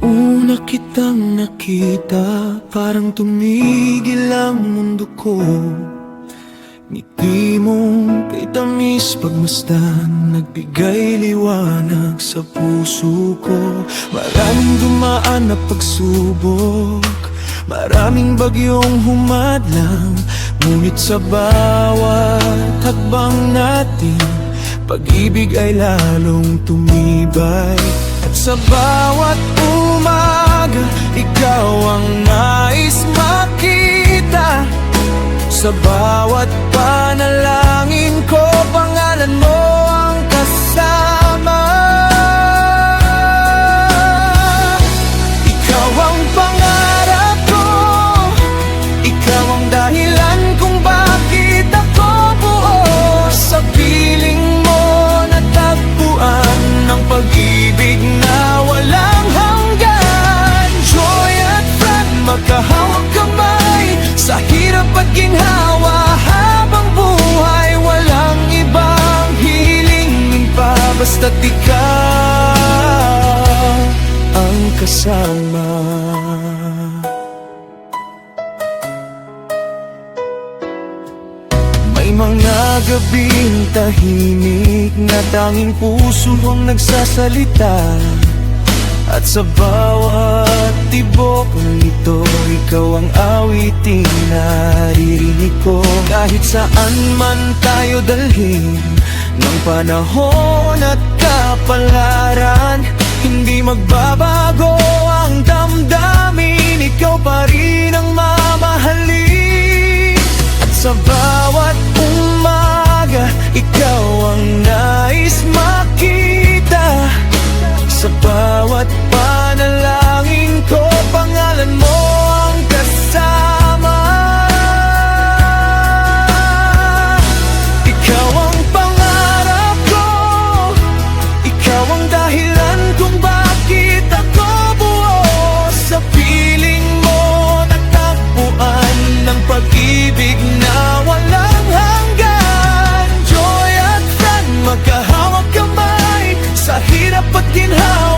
una kitang nakita, parang tumigil ang mundo ko. Ngiti mong kay tamis pagmasdan, nagbigay liwanag sa puso ko. Maraming dumaan na pagsubok, maraming bagyong humadlang, ngunit sa bawat hakbang natin, pag-ibig ay lalong tumibay. At sa bawat umaga, ikaw ang nais makita. Sa bawat panalangin ko, pangalan mo ang kasama. Ikaw ang pangarap ko, ikaw ang dahilan kung bakit ako buo. Sa piling mo natagpuan ng pag-ibig na walang hanggan. Joy at friend, magkahawak kamay sa hirap at ginhawa habang buhay. Walang ibang hihilingin pa, basta't ikaw ang kasama. May mga gabing tahimik na tanging puso ang nagsasalita. At sa bawat tibok nito, ikaw ang awiting naririnig ko. Kahit saan man tayo dalhin ng panahon at kapalaran, hindi magbabago ang damdamin, ikaw pa rin ang mamahalin. At sa bawat umaga, ikaw ang nais makita. Sa bawat panalangin ko, pangalan mo ang kasama. Ikaw ang pangarap ko, ikaw ang dahilan kung bakit ako buo. Sa piling mo natagpuan ng pag-ibig na walang hanggan. Joy at friend, magkahawak kamay sa hirap at ginhawa